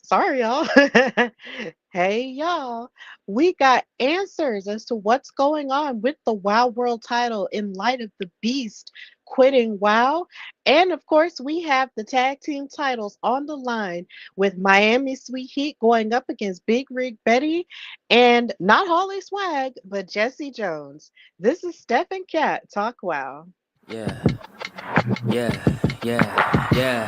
Sorry, y'all. Hey, y'all. We got answers as to what's going on with the WoW World title in light of the Beast quitting WoW. And of course, we have the tag team titles on the line with Miami Sweet Heat going up against Big Rig Betty and not Holly Swag, but Jesse Jones. This is Steph and Cat Talk WoW. Yeah, yeah.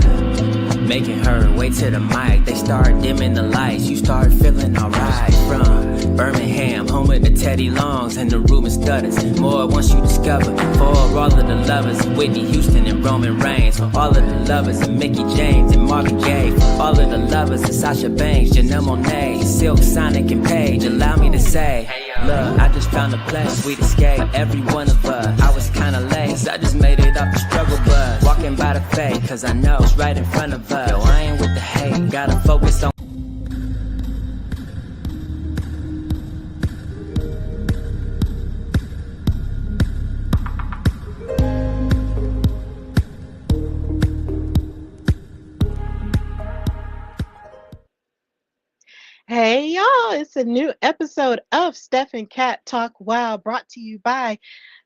Making her way to the mic. They start dimming the lights. You start feeling alright. From Birmingham, home with the Teddy Longs and the Ruben Studders. More once you discover. For all of the lovers, Whitney Houston and Roman Reigns. For all of the lovers, and Mickey James and Marvin Gaye. For all of the lovers, and Sasha Banks, Janelle Monáe, Silk, Sonic, and Paige. Allow me to say, look, I just found a place, sweet escape. Every one of us, I was kinda late. I just made it off the struggle bus. Walking by the fate, cause I know it's right in front of us. Yo, I ain't with the hate, gotta focus on. Hey y'all, it's a new episode of Steph and Cat Talk WoW brought to you by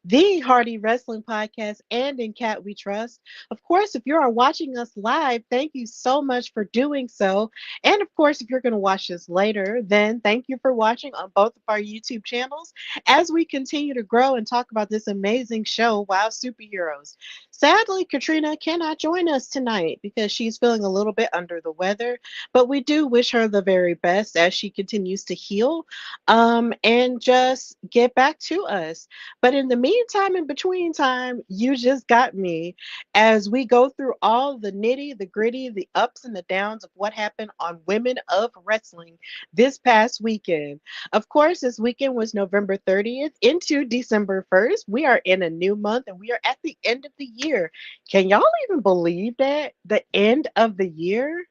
the Hardy Wrestling Podcast and In Cat We Trust. Of course, if you are watching us live, thank you so much for doing so. And of course, if you're going to watch this later, then thank you for watching on both of our YouTube channels as we continue to grow and talk about this amazing show, WoW Superheroes. Sadly, Katrina cannot join us tonight because she's feeling a little bit under the weather, but we do wish her the very best as she continues to heal and just get back to us. But in the meantime, in between time, you just got me as we go through all the nitty, the gritty, the ups and the downs of what happened on Women of Wrestling this past weekend. Of course, this weekend was November 30th into December 1st. We are in a new month and we are at the end of the year. Can y'all even believe that? The end of the year?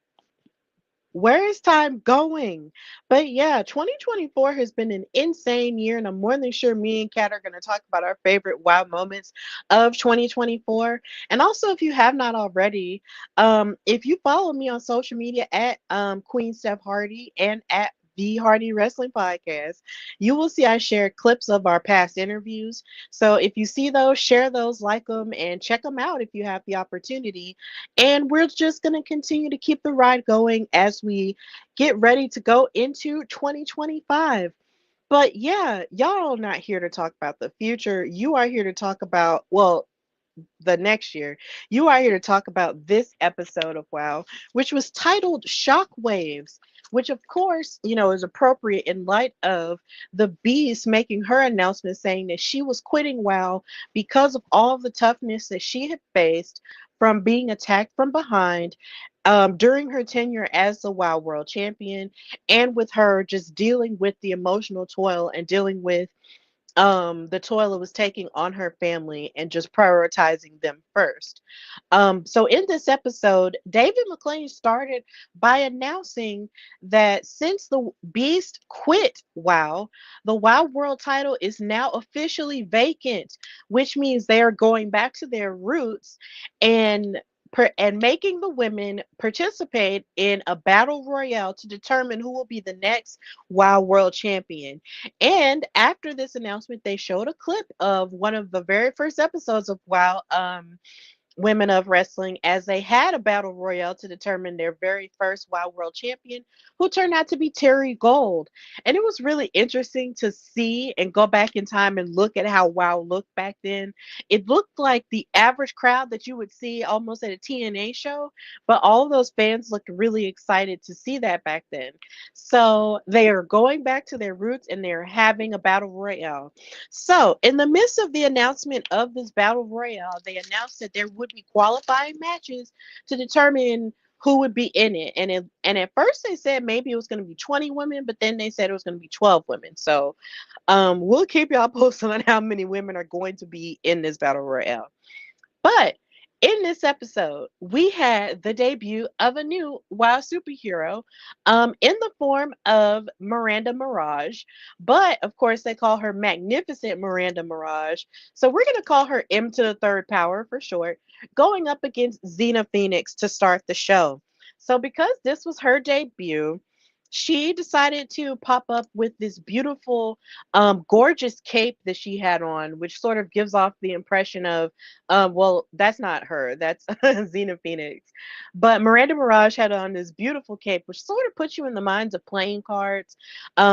Where is time going? But yeah, 2024 has been an insane year, and I'm more than sure me and Kat are going to talk about our favorite wow moments of 2024. And also, if you have not already, if you follow me on social media at Queen Steph Hardy and at the Hardy Wrestling Podcast, you will see I share clips of our past interviews. So if you see those, share those, like them, and check them out if you have the opportunity. And we're just going to continue to keep the ride going as we get ready to go into 2025. But yeah, y'all are not here to talk about the future. You are here to talk about, well, the next year. You are here to talk about this episode of WoW, which was titled Shockwaves, which of course, is appropriate in light of the Beast making her announcement saying that she was quitting WoW because of all the toughness that she had faced from being attacked from behind during her tenure as the WoW World Champion, and with her just dealing with the emotional toil and dealing with the toil it was taking on her family and just prioritizing them first. So in this episode, David McLane started by announcing that since the Beast quit WoW, the WoW World title is now officially vacant, which means they are going back to their roots and and making the women participate in a battle royale to determine who will be the next WoW World Champion. And after this announcement, they showed a clip of one of the very first episodes of WoW. Women of Wrestling, as they had a battle royale to determine their very first WoW World Champion, who turned out to be Terry Gold. And it was really interesting to see and go back in time and look at how WoW looked back then. It looked like the average crowd that you would see almost at a TNA show, but all of those fans looked really excited to see that back then. So they are going back to their roots and they're having a battle royale. So, in the midst of the announcement of this battle royale, they announced that there would be qualifying matches to determine who would be in it. And at first they said maybe it was going to be 20 women, but then they said it was going to be 12 women. So, we'll keep y'all posted on how many women are going to be in this battle royale. But in this episode, we had the debut of a new WoW superhero in the form of Miranda Mirage. But of course, they call her Magnificent Miranda Mirage. So we're going to call her M to the third power for short, going up against Xena Phoenix to start the show. So because this was her debut, she decided to pop up with this beautiful, gorgeous cape that she had on, which sort of gives off the impression of, well, that's not her, that's Xena Phoenix. But Miranda Mirage had on this beautiful cape, which sort of puts you in the minds of playing cards,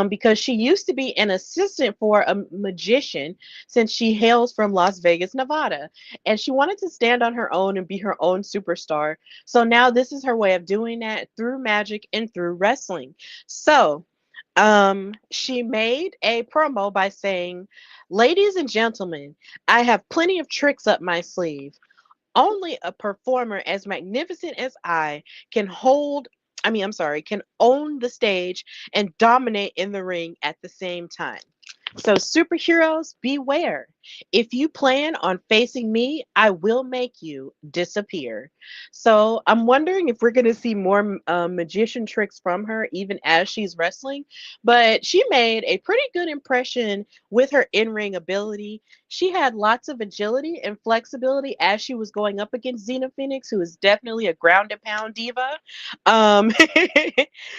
because she used to be an assistant for a magician since she hails from Las Vegas, Nevada. And she wanted to stand on her own and be her own superstar. So now this is her way of doing that through magic and through wrestling. So, she made a promo by saying, "Ladies and gentlemen, I have plenty of tricks up my sleeve. Only a performer as magnificent as I can I'm sorry, can own the stage and dominate in the ring at the same time. So, superheroes, beware. If you plan on facing me, I will make you disappear." So, I'm wondering if we're going to see more magician tricks from her even as she's wrestling. But she made a pretty good impression with her in ring ability. She had lots of agility and flexibility as she was going up against Xena Phoenix, who is definitely a ground and pound diva. Um,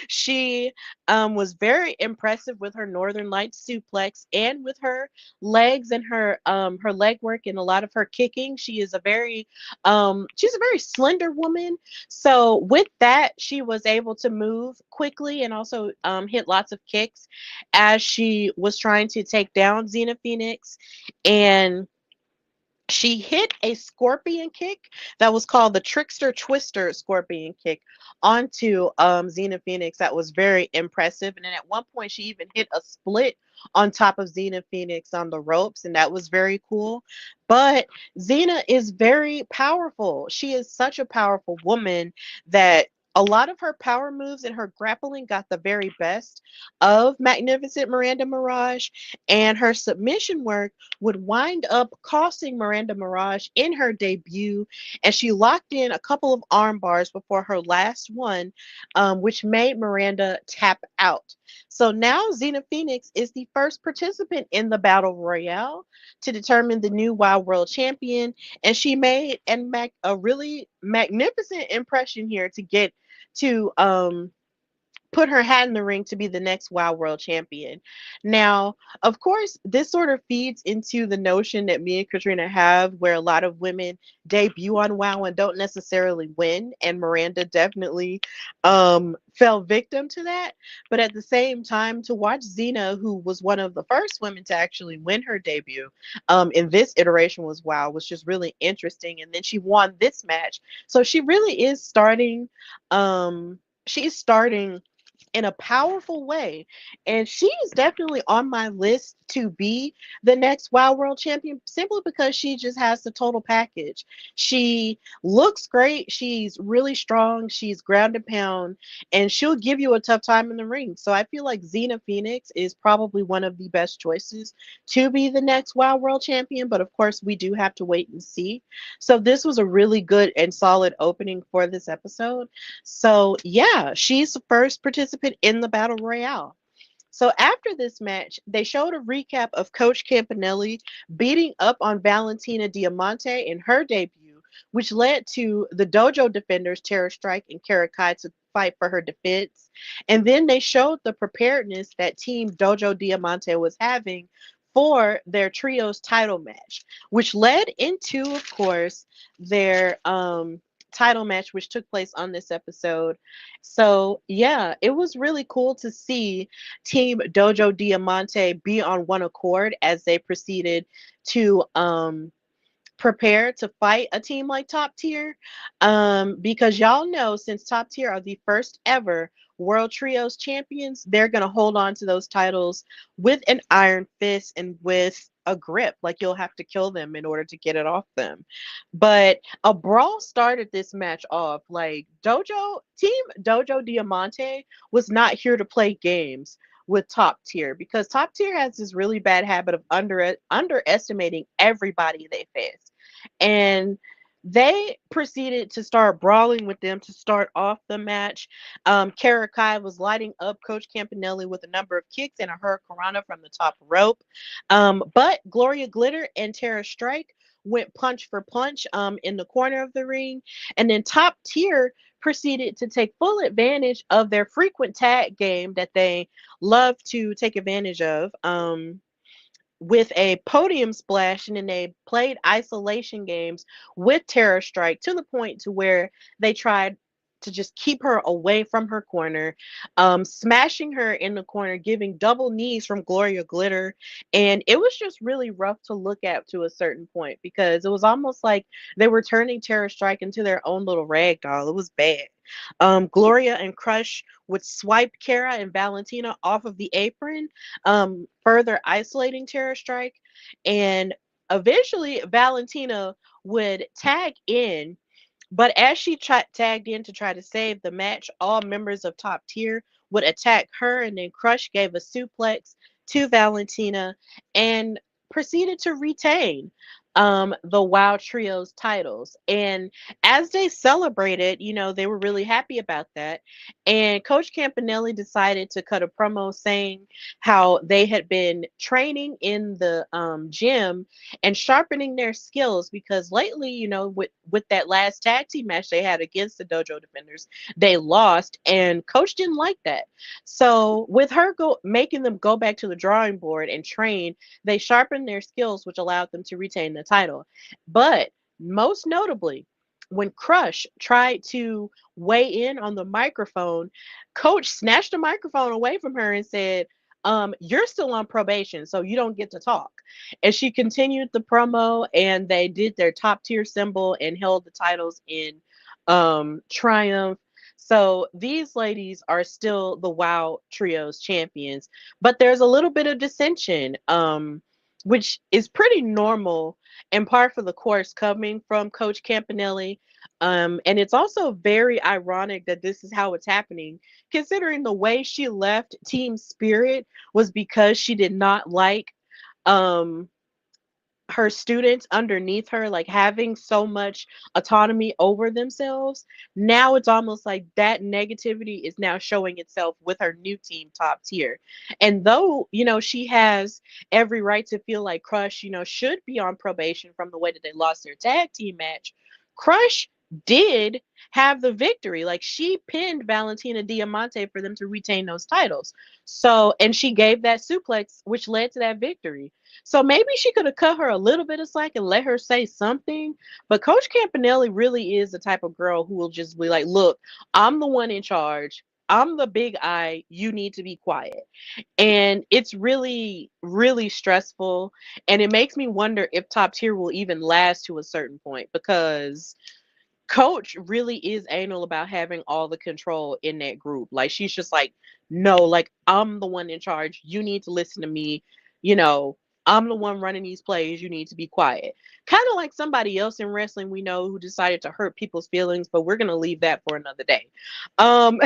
she was very impressive with her Northern Lights suplex and with her legs and her leg work and a lot of her kicking. She's a very slender woman. So with that, she was able to move quickly and also hit lots of kicks as she was trying to take down Xena Phoenix. And she hit a scorpion kick that was called the Trickster Twister scorpion kick onto Xena Phoenix. That was very impressive. And then at one point, she even hit a split on top of Xena Phoenix on the ropes, and that was very cool. But Xena is very powerful. She is such a powerful woman that a lot of her power moves and her grappling got the very best of Magnificent Miranda Mirage, and her submission work would wind up costing Miranda Mirage in her debut, and she locked in a couple of arm bars before her last one, which made Miranda tap out. So now Xena Phoenix is the first participant in the Battle Royale to determine the new Wild World Champion, and she made a really magnificent impression here to get to put her hat in the ring to be the next WoW World Champion. Now, of course, this sort of feeds into the notion that me and Katrina have where a lot of women debut on WoW and don't necessarily win. And Miranda definitely fell victim to that. But at the same time, to watch Xena, who was one of the first women to actually win her debut in this iteration was WoW, was just really interesting. And then she won this match. So she really is starting. She's starting in a powerful way. And she is definitely on my list to be the next Wild World Champion simply because she just has the total package. She looks great. She's really strong. She's ground and pound, and she'll give you a tough time in the ring. So I feel like Xena Phoenix is probably one of the best choices to be the next Wild World Champion. But of course, we do have to wait and see. So this was a really good and solid opening for this episode. So yeah, she's the first participant in the Battle Royale. So after this match, they showed a recap of Coach Campanelli beating up on Valentina Diamante in her debut, which led to the Dojo defenders Terror Strike and Kara Kai to fight for her defense. And then they showed the preparedness that Team Dojo Diamante was having for their trios title match, which led into, of course, their title match, which took place on this episode. So, yeah, it was really cool to see Team Dojo Diamante be on one accord as they proceeded to prepare to fight a team like Top Tier. Because y'all know, since Top Tier are the first ever World Trios champions, they're going to hold on to those titles with an iron fist and with a grip. Like, you'll have to kill them in order to get it off them. But a brawl started this match off. Like, Team Dojo Diamante was not here to play games with Top Tier, because Top Tier has this really bad habit of underestimating everybody they face. And they proceeded to start brawling with them to start off the match. Kara Kai was lighting up Coach Campanelli with a number of kicks and a hurricanrana from the top rope. But Gloria Glitter and Terra Strike went punch for punch in the corner of the ring. And then Top Tier proceeded to take full advantage of their frequent tag game that they love to take advantage of. With a podium splash, and then they played isolation games with Terror Strike to the point to where they tried to just keep her away from her corner, smashing her in the corner, giving double knees from Gloria Glitter. And it was just really rough to look at to a certain point because it was almost like they were turning Terror Strike into their own little rag doll. It was bad. Gloria and Krush would swipe Kara and Valentina off of the apron, further isolating Terror Strike. And eventually, Valentina would tag in, but as she tagged in to try to save the match, all members of Top Tier would attack her, and then Crush gave a suplex to Valentina and proceeded to retain the Wild Trios titles. And as they celebrated, they were really happy about that. And Coach Campanelli decided to cut a promo saying how they had been training in the gym and sharpening their skills because lately, with that last tag team match they had against the Dojo Defenders, they lost, and Coach didn't like that. So with her making them go back to the drawing board and train, they sharpened their skills, which allowed them to retain the title. But most notably, when Crush tried to weigh in on the microphone, Coach snatched the microphone away from her and said, you're still on probation, so you don't get to talk. And she continued the promo, and they did their Top Tier symbol and held the titles in triumph. So these ladies are still the Wild Trios champions, but there's a little bit of dissension, which is pretty normal and par for the course coming from Coach Campanelli. And it's also very ironic that this is how it's happening, considering the way she left Team Spirit was because she did not like um, her students underneath her like having so much autonomy over themselves. Now it's almost like that negativity is now showing itself with her new team, Top Tier. And though she has every right to feel like Crush should be on probation from the way that they lost their tag team match, Crush did have the victory. Like, she pinned Valentina Diamante for them to retain those titles. So, and she gave that suplex, which led to that victory. So maybe she could have cut her a little bit of slack and let her say something. But Coach Campanelli really is the type of girl who will just be like, look, I'm the one in charge. I'm the big eye. You need to be quiet. And it's really, really stressful. And it makes me wonder if Top Tier will even last to a certain point, because Coach really is anal about having all the control in that group. Like, she's just like, no, like, I'm the one in charge. You need to listen to me. You know, I'm the one running these plays. You need to be quiet. Kind of like somebody else in wrestling we know who decided to hurt people's feelings, but we're going to leave that for another day. Um,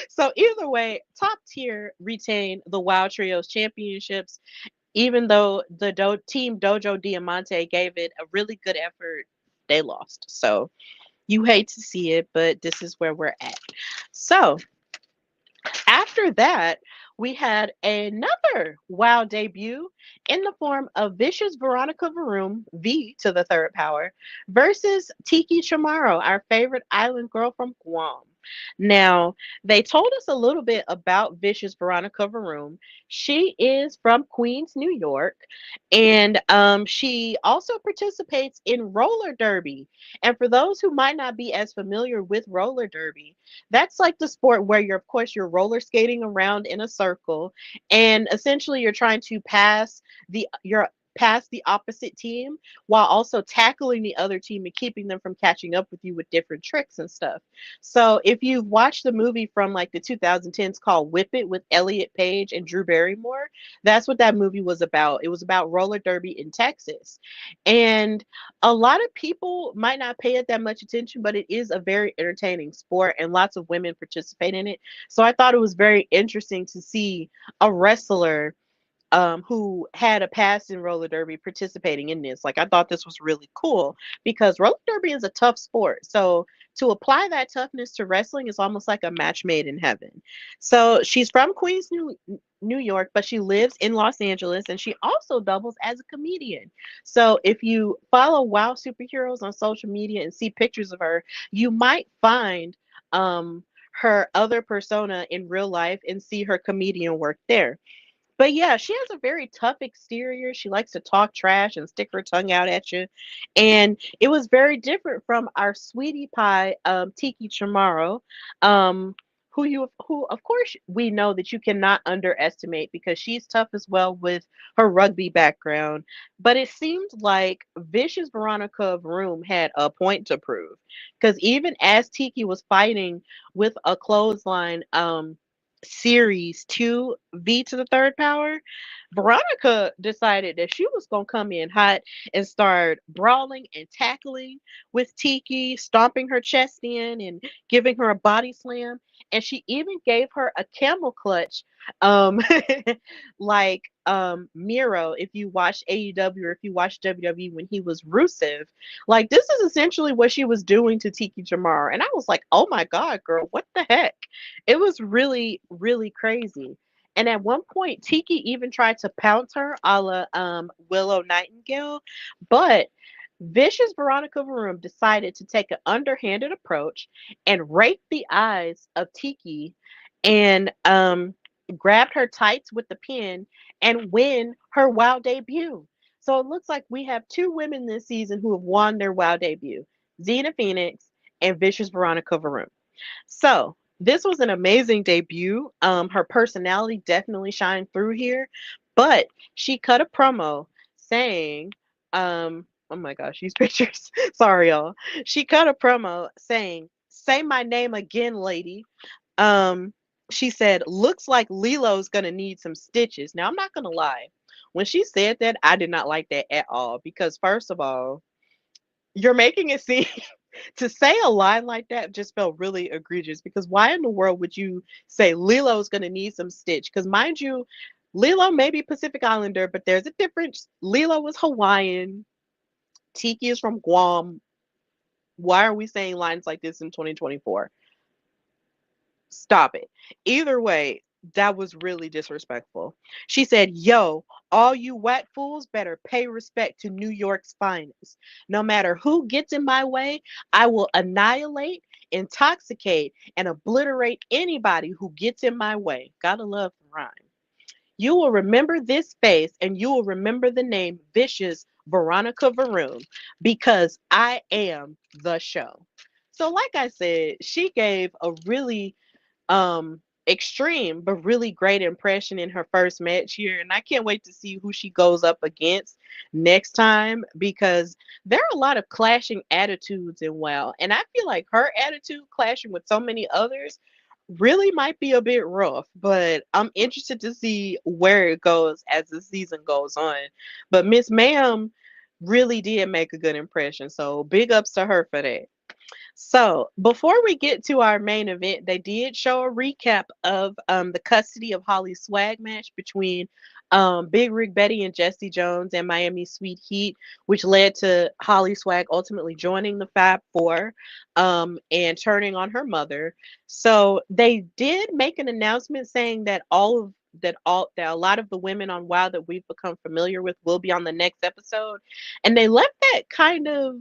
so either way, Top Tier retained the Wild Trios championships, even though the team Dojo Diamante gave it a really good effort. They lost. So you hate to see it, but this is where we're at. So after that, we had another WoW debut in the form of Vicious Veronica Varoom, V to the third power, versus Tiki Chamorro, our favorite island girl from Guam. Now, they told us a little bit about Vicious Veronica Varoom. She is from Queens, New York, and she also participates in roller derby. And for those who might not be as familiar with roller derby, that's like the sport where you're, of course, you're roller skating around in a circle, and essentially you're trying to pass the opposite team while also tackling the other team and keeping them from catching up with you with different tricks and stuff. So if you've watched the movie from like the 2010s called Whip It with Elliot Page and Drew Barrymore, that's what that movie was about. It was about roller derby in Texas. And a lot of people might not pay it that much attention, but it is a very entertaining sport and lots of women participate in it. So I thought it was very interesting to see a wrestler who had a past in roller derby participating in this. Like, I thought this was really cool because roller derby is a tough sport. So to apply that toughness to wrestling is almost like a match made in heaven. So she's from Queens, New York, but she lives in Los Angeles, and she also doubles as a comedian. So if you follow WoW Superheroes on social media and see pictures of her, you might find um her other persona in real life and see her comedian work there. But yeah, she has a very tough exterior. She likes to talk trash and stick her tongue out at you. And it was very different from our sweetie pie, Tiki Chamorro, who of course we know that you cannot underestimate because she's tough as well with her rugby background. But it seemed like Vicious Veronica Varoom had a point to prove. Because even as Tiki was fighting with a clothesline, series 2 V to the third power, Veronica decided that she was going to come in hot and start brawling and tackling with Tiki, stomping her chest in and giving her a body slam. And she even gave her a camel clutch, um, like Miro, if you watch AEW or if you watch WWE when he was Rusev. Like, this is essentially what she was doing to Tiki Jamar. And I was like, oh my God, girl, what the heck? It was really, really crazy. And at one point, Tiki even tried to pounce her a la Willow Nightingale, but Vicious Veronica Varoom decided to take an underhanded approach and rake the eyes of Tiki and grabbed her tights with the pin and win her WoW debut. So it looks like we have two women this season who have won their WoW debut, Xena Phoenix and Vicious Veronica Varoom. So this was an amazing debut. Her personality definitely shined through here, but she cut a promo saying, oh my gosh, these pictures. Sorry, y'all. She cut a promo saying, "Say my name again, lady." Um, she said, "Looks like Lilo's gonna need some stitches." Now I'm not gonna lie. When she said that, I did not like that at all because first of all, you're making it seem to say a line like that just felt really egregious because why in the world would you say Lilo's going to need some stitch? Because mind you, Lilo may be Pacific Islander, but there's a difference. Lilo is Hawaiian. Tiki is from Guam. Why are we saying lines like this in 2024? Stop it. Either way, that was really disrespectful. She said, "Yo, all you whack fools better pay respect to New York's finest. No matter who gets in my way, I will annihilate, intoxicate, and obliterate anybody who gets in my way." Gotta love the rhyme. "You will remember this face and you will remember the name Vicious Veronica Varoom because I am the show." So, like I said, she gave a really extreme but really great impression in her first match here, and I can't wait to see who she goes up against next time because there are a lot of clashing attitudes in WoW, and I feel like her attitude clashing with so many others really might be a bit rough, but I'm interested to see where it goes as the season goes on. But Miss Ma'am really did make a good impression, so big ups to her for that. So, before we get to our main event, they did show a recap of the custody of Holly Swag match between Big Rig Betty and Jesse Jones and Miami Sweet Heat, which led to Holly Swag ultimately joining the Fab Four and turning on her mother. So, they did make an announcement saying that that a lot of the women on WoW that we've become familiar with will be on the next episode, and they left that kind of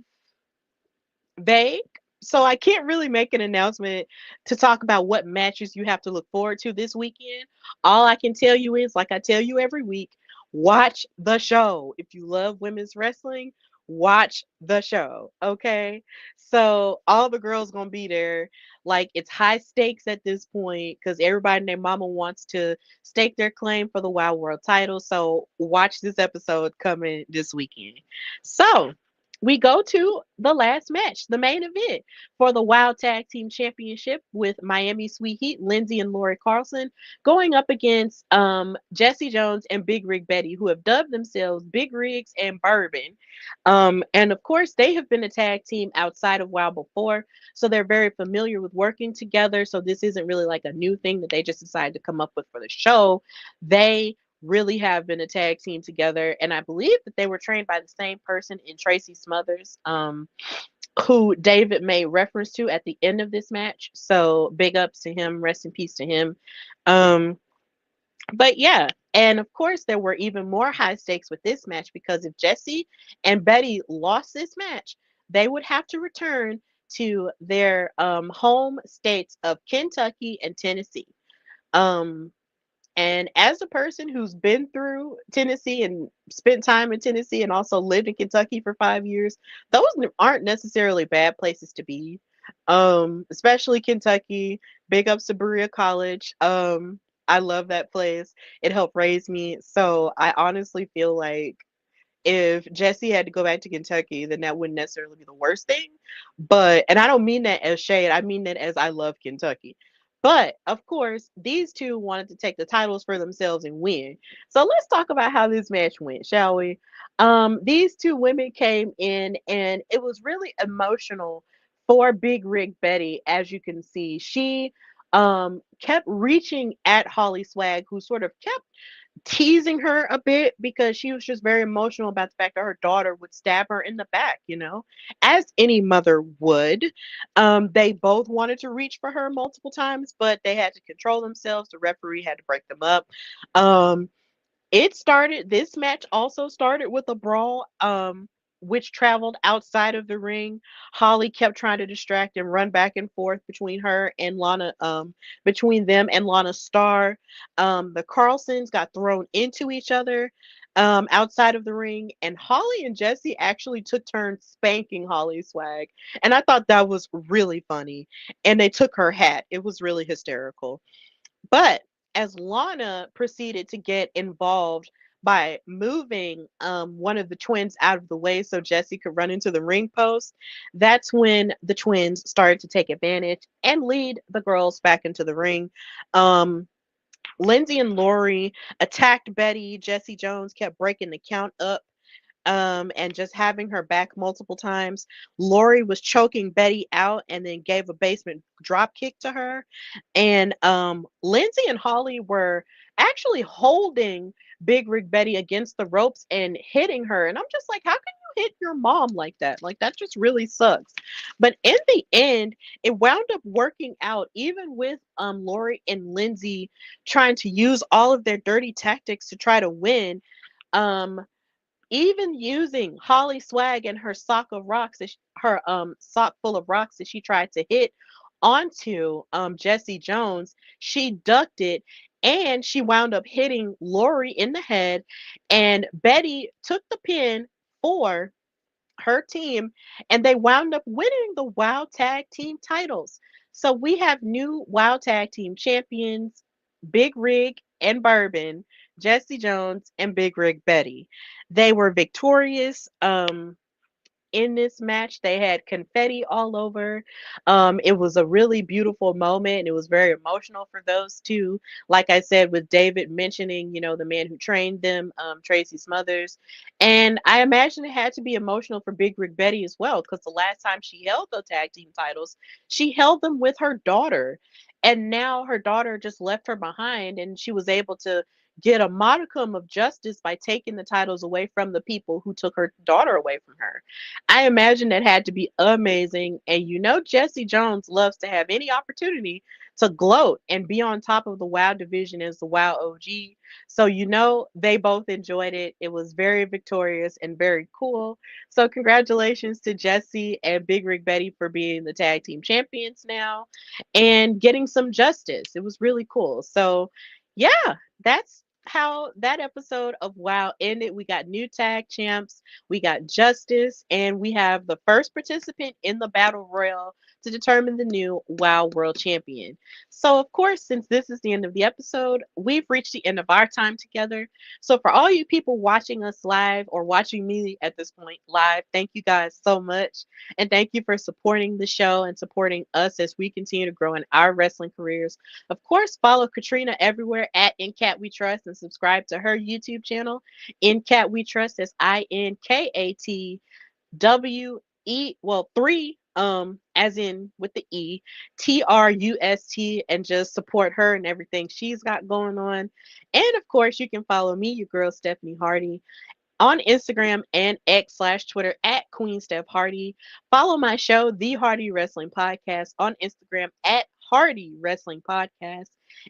vague. So I can't really make an announcement to talk about what matches you have to look forward to this weekend. All I can tell you is, like I tell you every week, watch the show. If you love women's wrestling, watch the show. Okay. So all the girls gonna be there. Like it's high stakes at this point because everybody and their mama wants to stake their claim for the Wild World title. So watch this episode coming this weekend. So we go to the last match, the main event for the Wild Tag Team Championship with Miami Sweet Heat, Lindsey and Laurie Carlson, going up against Jesse Jones and Big Rig Betty, who have dubbed themselves Big Rigs and Bourbon. And of course, they have been a tag team outside of WoW before, so they're very familiar with working together. So this isn't really like a new thing that they just decided to come up with for the show. They really have been a tag team together. And I believe that they were trained by the same person in Tracy Smothers, who David made reference to at the end of this match. So big ups to him, rest in peace to him. Um, but yeah, and of course, there were even more high stakes with this match because if Jesse and Betty lost this match, they would have to return to their home states of Kentucky and Tennessee. Um, and as a person who's been through Tennessee and spent time in Tennessee and also lived in Kentucky for 5 years, those aren't necessarily bad places to be. Especially Kentucky. Big ups to Berea College. I love that place. It helped raise me. So I honestly feel like if Jessie had to go back to Kentucky, then that wouldn't necessarily be the worst thing. But, and I don't mean that as shade, I mean that as I love Kentucky. But of course, these two wanted to take the titles for themselves and win. So let's talk about how this match went, shall we? These two women came in, and it was really emotional for Big Rig Betty. As you can see, she kept reaching at Holly Swag, who sort of kept teasing her a bit because she was just very emotional about the fact that her daughter would stab her in the back, as any mother would. They both wanted to reach for her multiple times, but they had to control themselves. The referee had to break them up. Um, this match also started with a brawl, which traveled outside of the ring. Holly kept trying to distract and run back and forth between them and Lana Starr. The Carlsons got thrown into each other outside of the ring, and Holly and Jessie actually took turns spanking Holly Swag. And I thought that was really funny. And they took her hat. It was really hysterical. But as Lana proceeded to get involved by moving one of the twins out of the way so Jessie could run into the ring post, that's when the twins started to take advantage and lead the girls back into the ring. Um, Lindsey and Laurie attacked Betty. Jessie Jones kept breaking the count up and just having her back multiple times. Laurie was choking Betty out and then gave a basement drop kick to her. And Lindsay and Holly were actually holding Big Rig Betty against the ropes and hitting her. And I'm just like, how can you hit your mom like that? Like, that just really sucks. But in the end, it wound up working out, even with Laurie and Lindsay trying to use all of their dirty tactics to try to win. Um, Even using Holly Swag and her sock of rocks, her sock full of rocks that she tried to hit onto Jessie Jones, she ducked it and she wound up hitting Laurie in the head. And Betty took the pin for her team, and they wound up winning the Wild Tag Team titles. So we have new Wild Tag Team champions, Big Rig and Bourbon, Jessie Jones, and Big Rig Betty. They were victorious. In this match. They had confetti all over. It was a really beautiful moment. It was very emotional for those two. Like I said, with David mentioning, the man who trained them, Tracy Smothers. And I imagine it had to be emotional for Big Rig Betty as well, because the last time she held the tag team titles, she held them with her daughter. And now her daughter just left her behind, and she was able to get a modicum of justice by taking the titles away from the people who took her daughter away from her. I imagine that had to be amazing. And Jessie Jones loves to have any opportunity to gloat and be on top of the WoW division as the WoW OG. So, they both enjoyed it. It was very victorious and very cool. So, congratulations to Jessie and Big Rig Betty for being the tag team champions now and getting some justice. It was really cool. So, yeah, that's how that episode of WoW ended. We got new tag champs, we got justice, and we have the first participant in the battle royal to determine the new WoW World Champion. So, of course, since this is the end of the episode, we've reached the end of our time together. So, for all you people watching us live or watching me at this point live, thank you guys so much. And thank you for supporting the show and supporting us as we continue to grow in our wrestling careers. Of course, follow Katrina everywhere at In Cat We Trust and subscribe to her YouTube channel, In Cat We Trust. That's three, as in with the Trust, and just support her and everything she's got going on. And of course, you can follow me, your girl Stephanie Hardy, on Instagram and X/Twitter at Queen Steph Hardy. Follow my show, The Hardy Wrestling Podcast, on Instagram at Hardy Wrestling Podcast,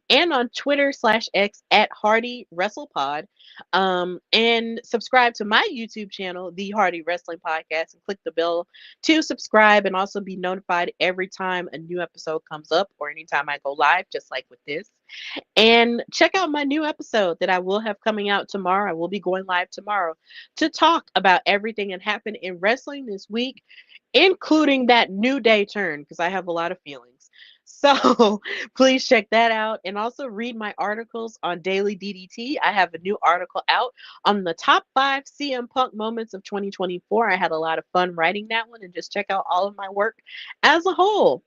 and on Twitter/X at Hardy WrestlePod. And subscribe to my YouTube channel, The Hardy Wrestling Podcast, and click the bell to subscribe and also be notified every time a new episode comes up or anytime I go live, just like with this. And check out my new episode that I will have coming out tomorrow. I will be going live tomorrow to talk about everything that happened in wrestling this week, including that New Day turn, because I have a lot of feelings. So please check that out and also read my articles on Daily DDT. I have a new article out on the top 5 CM Punk moments of 2024. I had a lot of fun writing that one, and just check out all of my work as a whole.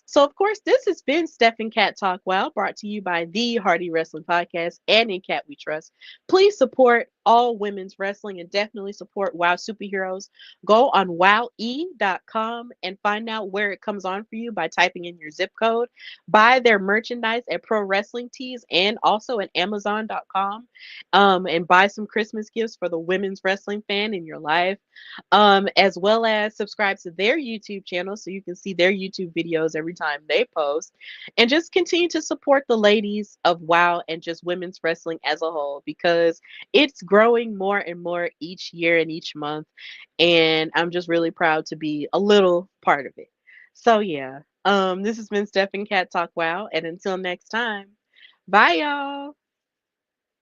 So, of course, this has been Steph and Cat Talk Wow, brought to you by the Hardy Wrestling Podcast and In Cat We Trust. Please support all women's wrestling and definitely support WoW Superheroes. Go on wowe.com and find out where it comes on for you by typing in your zip code. Buy their merchandise at Pro Wrestling Tees and also at Amazon.com, and buy some Christmas gifts for the women's wrestling fan in your life, as well as subscribe to their YouTube channel so you can see their YouTube videos every time they post. And just continue to support the ladies of WoW and just women's wrestling as a whole, because it's growing more and more each year and each month. And I'm just really proud to be a little part of it. So, yeah, this has been Steph and Cat Talk Wow. And until next time, bye, y'all.